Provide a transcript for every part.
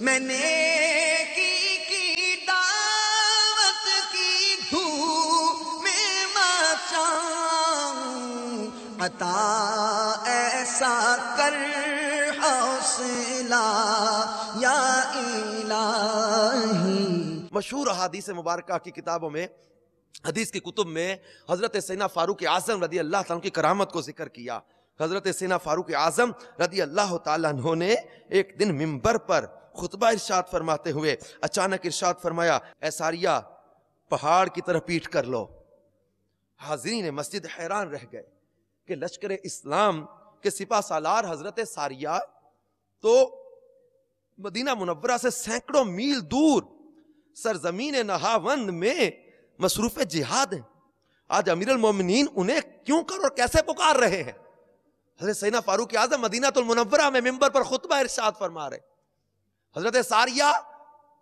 میں نیکی کی دعوت کی دھوم میں مچاؤں، عطا ایسا کر حوصلہ یا الہی۔ مشہور احادیث مبارکہ کی کتابوں میں، حدیث کی کتب میں حضرت سیدنا فاروق اعظم رضی اللہ تعالیٰ کی کرامت کو ذکر کیا۔ حضرت سیدنا فاروق اعظم رضی اللہ تعالیٰ عنہ نے ایک دن منبر پر خطبہ ارشاد فرماتے ہوئے اچانک ارشاد فرمایا، اے ساریہ پہاڑ کی طرح پیٹھ کر لو۔ حاضرین مسجد حیران رہ گئے کہ لشکر اسلام کے سپہ سالار حضرت ساریہ تو مدینہ منورہ سے سینکڑوں میل دور سرزمین نہاوند میں مصروف جہاد ہیں، آج امیر المومنین انہیں کیوں کر اور کیسے پکار رہے ہیں؟ حضرت سیدنا فاروق اعظم مدینہ المنورہ میں منبر پر خطبہ ارشاد فرما رہے، حضرت ساریہ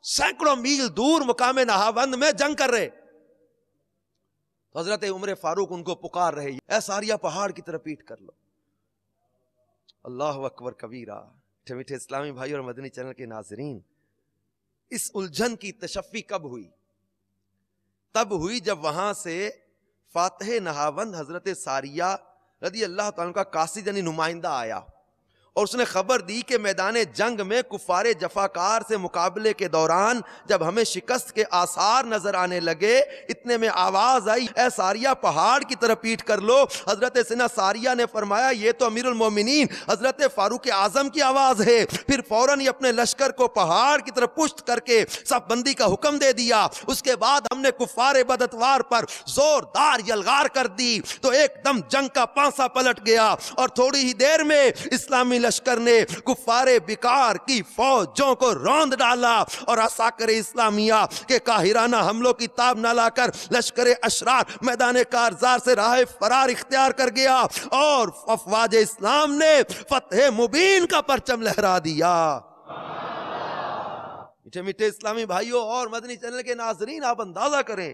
سینکڑوں میل دور مقام نہاوند میں جنگ کر رہے، حضرت عمر فاروق ان کو پکار رہے، اے ساریہ پہاڑ کی طرف پیٹھ کر لو۔ اللہ اکبر کبیرہ۔ میٹھے میٹھے اسلامی بھائی اور مدنی چینل کے ناظرین، اس الجھن کی تشفی کب ہوئی؟ تب ہوئی جب وہاں سے فاتح نہاوند حضرت ساریہ رضی اللہ تعالیٰ کا قاصد یعنی نمائندہ آیا اور اس نے خبر دی کہ میدان جنگ میں کفار جفاکار سے مقابلے کے دوران جب ہمیں شکست کے آثار نظر آنے لگے، اتنے میں آواز آئی، اے ساریہ پہاڑ کی طرف پیٹھ کر لو۔ حضرت سیدنا ساریہ نے فرمایا، یہ تو امیر المومنین حضرت فاروق اعظم کی آواز ہے۔ پھر فوراً ہی اپنے لشکر کو پہاڑ کی طرف پشت کر کے صف بندی کا حکم دے دیا۔ اس کے بعد ہم نے کفار بداتوار پر زوردار یلغار کر دی تو ایک دم جنگ کا پانسا پلٹ گیا اور تھوڑی ہی دیر میں اسلامی لشکر نے کفار بیکار کی فوجوں کو روند ڈالا اور عساکر اسلامیہ کے قاہرانہ حملوں کی تاب نہ لا کر لشکر اشرار میدان کارزار سے راہ فرار اختیار کر گیا اور افواج اسلام نے فتح مبین کا پرچم لہرا دیا۔ میٹھے میٹھے اسلامی بھائیوں اور مدنی چینل کے ناظرین، آپ اندازہ کریں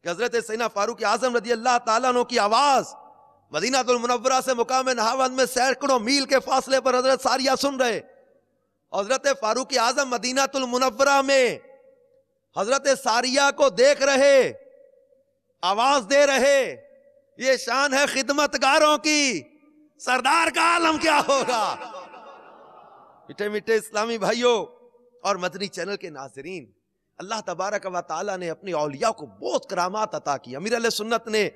کہ حضرت سیدنا فاروق اعظم رضی اللہ تعالیٰ عنہ کی آواز مدینہ المنورہ سے مقام نہاوند میں سینکڑوں میل کے فاصلے پر حضرت ساریہ سن رہے۔ حضرت فاروق اعظم مدینہ المنورہ میں حضرت ساریہ کو دیکھ رہے، آواز دے رہے۔ یہ شان ہے خدمتگاروں کی، سردار کا عالم کیا ہوگا؟ میٹھے میٹھے اسلامی بھائیوں اور مدنی چینل کے ناظرین، اللہ تبارک و تعالیٰ نے اپنی اولیاء کو بہت کرامات عطا کی۔ امیر علیہ سنت نے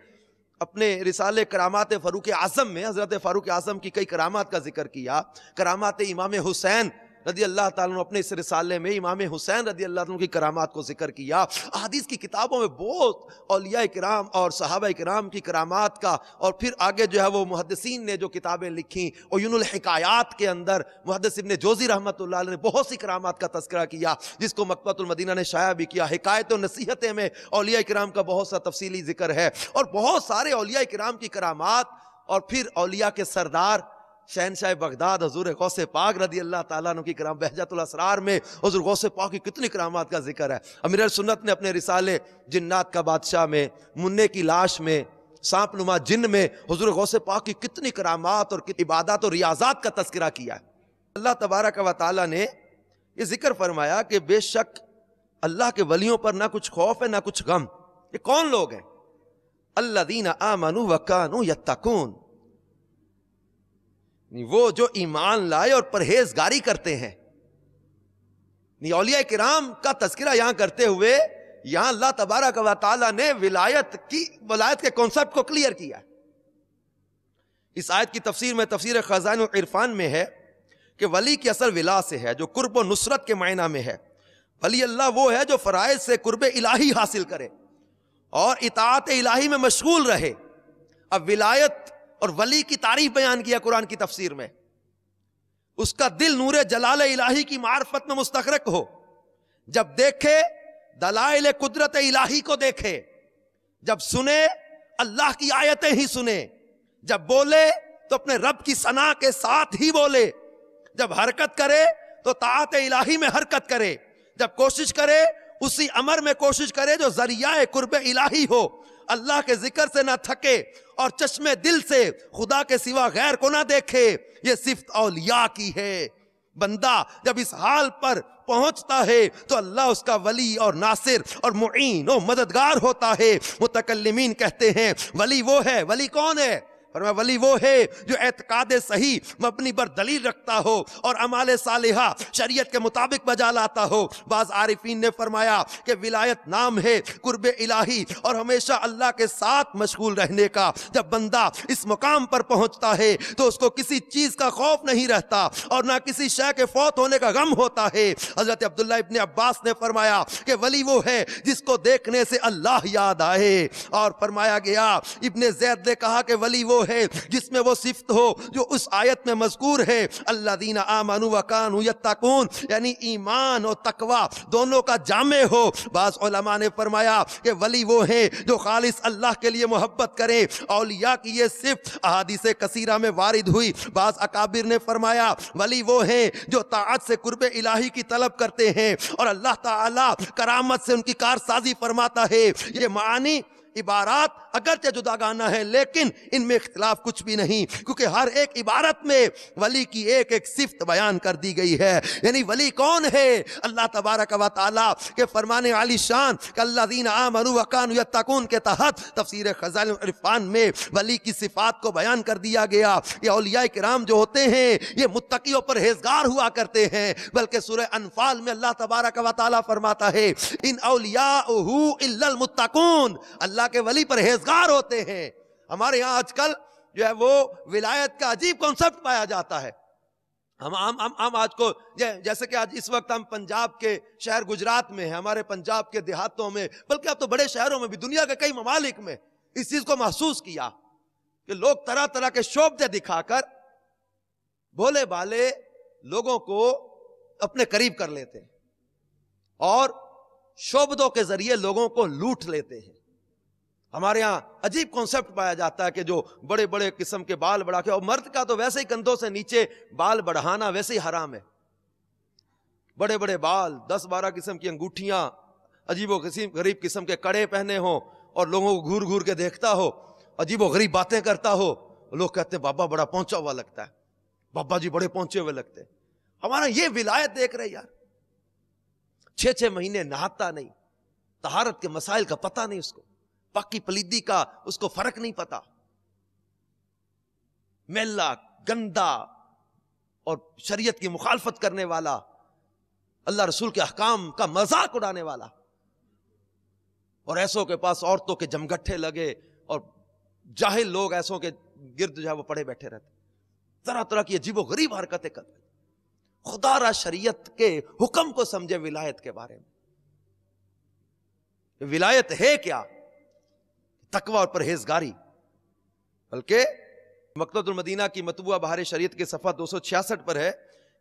اپنے رسالے کرامات فاروق اعظم میں حضرت فاروق اعظم کی کئی کرامات کا ذکر کیا۔ کرامات امام حسین رضی اللہ تعالیٰ عنہ، اپنے اس رسالے میں امام حسین رضی اللہ عنہ کی کرامات کو ذکر کیا۔ احادیث کی کتابوں میں بہت اولیاء کرام اور صحابہ کرام کی کرامات کا، اور پھر آگے جو ہے وہ محدثین نے جو کتابیں لکھیں، عیون الحکایات کے اندر محدث ابن جوزی رحمۃ اللہ علیہ نے بہت سی کرامات کا تذکرہ کیا، جس کو مکتبۃ المدینہ نے شائع بھی کیا۔ حکایت و نصیحتیں میں اولیاء کرام کا بہت سا تفصیلی ذکر ہے، اور بہت سارے اولیاء کرام کی کرامات، اور پھر اولیاء کے سردار شہنشاہ بغداد حضور غوث پاک رضی اللہ تعالیٰ عنہ کی کرام بہجت الاسرار میں حضور غوث پاک کی کتنی کرامات کا ذکر ہے۔ امیر سنت نے اپنے رسالے جنات کا بادشاہ میں، منع کی لاش میں، سانپ نما جن میں حضور غوث پاک کی کتنی کرامات اور عبادات اور ریاضات کا تذکرہ کیا ہے۔ اللہ تبارک و تعالیٰ نے یہ ذکر فرمایا کہ بے شک اللہ کے ولیوں پر نہ کچھ خوف ہے نہ کچھ غم۔ یہ کون لوگ ہیں؟ الذین آمنوا وکانوا یتقون، وہ جو ایمان لائے اور پرہیزگاری کرتے ہیں۔ اولیاء کرام کا تذکرہ یہاں کرتے ہوئے یہاں اللہ تبارک و تعالیٰ نے ولایت کے کنسپٹ کو کلیئر کیا ہے۔ اس آیت کی تفسیر میں تفسیر خزائن العرفان میں ہے کہ ولی کی اصل ولا سے ہے جو قرب و نصرت کے معنی میں ہے۔ ولی اللہ وہ ہے جو فرائض سے قرب الہی حاصل کرے اور اطاعت الہی میں مشغول رہے۔ اب ولایت اور ولی کی تعریف بیان کیا قرآن کی تفسیر میں، اس کا دل نور جلال الہی کی معرفت میں مستغرق ہو، جب دیکھے دلائل قدرت الہی کو دیکھے، جب سنے اللہ کی آیتیں ہی سنے، جب بولے تو اپنے رب کی ثنا کے ساتھ ہی بولے، جب حرکت کرے تو طاعت الہی میں حرکت کرے، جب کوشش کرے اسی امر میں کوشش کرے جو ذریعہ قرب الہی ہو، اللہ کے ذکر سے نہ تھکے اور چشمے دل سے خدا کے سوا غیر کو نہ دیکھے۔ یہ صفت اولیاء کی ہے۔ بندہ جب اس حال پر پہنچتا ہے تو اللہ اس کا ولی اور ناصر اور معین اور مددگار ہوتا ہے. متکلمین کہتے ہیں ولی وہ ہے. ولی کون ہے؟ فرمایا ولی وہ ہے جو اعتقاد صحیح مبنی پر دلیل رکھتا ہو اور اعمال صالحہ شریعت کے مطابق بجا لاتا ہو. بعض عارفین نے فرمایا کہ ولایت نام ہے قرب الہی اور ہمیشہ اللہ کے ساتھ مشغول رہنے کا. جب بندہ اس مقام پر پہنچتا ہے تو اس کو کسی چیز کا خوف نہیں رہتا اور نہ کسی شے کے فوت ہونے کا غم ہوتا ہے. حضرت عبداللہ ابن عباس نے فرمایا کہ ولی وہ ہے جس کو دیکھنے سے اللہ یاد آئے. اور فرمایا گیا ابن زید نے کہا کہ ولی وہ ہے جس میں وہ صفت ہو جو اس آیت میں مذکور ہے الذین آمنوا وکانوا یتقون، یعنی ایمان اور تقوی دونوں کا جامع ہو. بعض علماء نے فرمایا کہ ولی وہ ہیں جو خالص اللہ کے لیے محبت کریں. اولیاء کی یہ صفت احادیث کثیرہ میں وارد ہوئی. بعض اکابر نے فرمایا ولی وہ ہیں جو طاعت سے قرب الہی کی طلب کرتے ہیں اور اللہ تعالی کرامت سے ان کی کارسازی فرماتا ہے. یہ معانی عبارات اگرچہ جداگانہ ہے لیکن ان میں اختلاف کچھ بھی نہیں، کیونکہ ہر ایک عبارت میں ولی کی ایک ایک صفت بیان کر دی گئی ہے. یعنی ولی کون ہے؟ اللہ تبارک و تعالی کے فرمان عالی شان کہ الذین آمنوا وکانوا یتقون کے تحت تفسیر خزائن العرفان میں ولی کی صفات کو بیان کر دیا گیا. یہ اولیاء کرام جو ہوتے ہیں یہ متقیوں پر پرہیزگار ہوا کرتے ہیں. بلکہ سورہ انفال میں اللہ تبارک و تعالی فرماتا ہے ان اولیاءہ الا المتقون، اللہ کے ولی پرہیزگار ہوتے ہیں. ہمارے ہاں آج کل جو ہے وہ ولایت کا عجیب کنسپٹ پایا جاتا ہے. ہم آج کو جیسے کہ آج اس وقت ہم پنجاب کے شہر گجرات میں ہیں، ہمارے پنجاب کے دیہاتوں میں، بلکہ اب تو بڑے شہروں میں بھی، دنیا کے کئی ممالک میں اس چیز کو محسوس کیا کہ لوگ طرح طرح کے شعبدے دکھا کر بھولے بالے لوگوں کو اپنے قریب کر لیتے ہیں اور شعبدوں کے ذریعے لوگوں کو لوٹ لیتے ہیں. ہمارے ہاں عجیب کانسیپٹ پایا جاتا ہے کہ جو بڑے بڑے قسم کے بال بڑھا کے، اور مرد کا تو ویسے ہی کندھوں سے نیچے بال بڑھانا ویسے ہی حرام ہے. بڑے بڑے بال، 10-12 قسم کی انگوٹھیاں، عجیب و غریب قسم کے کڑے پہنے ہوں اور لوگوں کو گھور گھور کے دیکھتا ہو، عجیب و غریب باتیں کرتا ہو. لوگ کہتے ہیں بابا بڑا پہنچا ہوا لگتا ہے، بابا جی بڑے پہنچے ہوئے لگتے ہیں. ہمارا یہ ولایت دیکھ رہے یار، 6 مہینے نہاتا نہیں، طہارت کے مسائل کا پتہ نہیں اس کو، پاکی پلیدی کا اس کو فرق نہیں پتا، میلا گندا اور شریعت کی مخالفت کرنے والا، اللہ رسول کے احکام کا مذاق اڑانے والا. اور ایسوں کے پاس عورتوں کے جمگٹھے لگے اور جاہل لوگ ایسوں کے گرد جو ہے وہ پڑے بیٹھے رہتے، طرح طرح کی عجیب و غریب حرکتیں کرتے. خدا را شریعت کے حکم کو سمجھے ولایت کے بارے میں. ولایت ہے کیا؟ تقوی اور پرہیزگاری. بلکہ مکتبۃ المدینہ کی مطبوعہ بہار شریعت کے صفحہ 266 پر ہے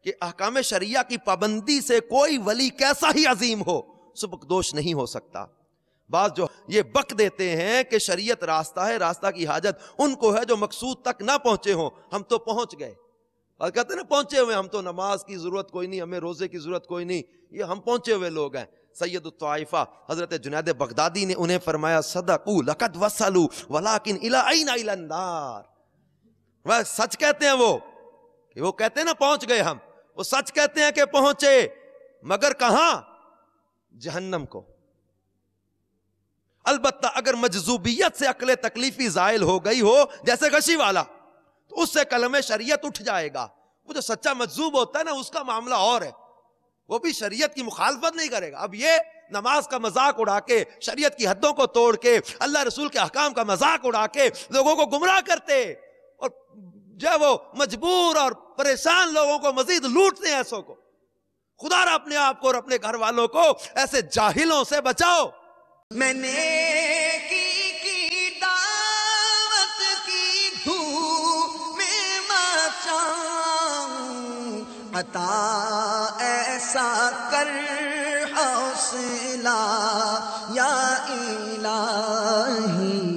کہ احکام شریعہ کی پابندی سے کوئی ولی کیسا ہی عظیم ہو سبکدوش نہیں ہو سکتا. بعض جو یہ بک دیتے ہیں کہ شریعت راستہ ہے، راستہ کی حاجت ان کو ہے جو مقصود تک نہ پہنچے ہوں، ہم تو پہنچ گئے. اور کہتے ہیں نا پہنچے ہوئے، ہم تو نماز کی ضرورت کوئی نہیں، ہمیں روزے کی ضرورت کوئی نہیں، یہ ہم پہنچے ہوئے لوگ ہیں. سید الطائفہ حضرت جنید بغدادی نے انہیں فرمایا صدقوا لقد وصلوا ولکن الی این الی النار. وہ سچ کہتے ہیں، وہ کہتے ہیں نا پہنچ گئے ہم، وہ سچ کہتے ہیں کہ پہنچے، مگر کہاں؟ جہنم کو. البتہ اگر مجذوبیت سے عقل تکلیفی زائل ہو گئی ہو جیسے غشی والا تو اس سے کلمہ شریعت اٹھ جائے گا. وہ جو سچا مجذوب ہوتا ہے نا اس کا معاملہ اور ہے، وہ بھی شریعت کی مخالفت نہیں کرے گا. اب یہ نماز کا مذاق اڑا کے، شریعت کی حدوں کو توڑ کے، اللہ رسول کے احکام کا مذاق اڑا کے لوگوں کو گمراہ کرتے اور جو ہے وہ مجبور اور پریشان لوگوں کو مزید لوٹتے ہیں. ایسوں کو خدا را اپنے آپ کو اور اپنے گھر والوں کو ایسے جاہلوں سے بچاؤ. میں نے کی دعوت کی دھوم میں مچاؤں، عطا ایسا کر حوصلہ یا الہی.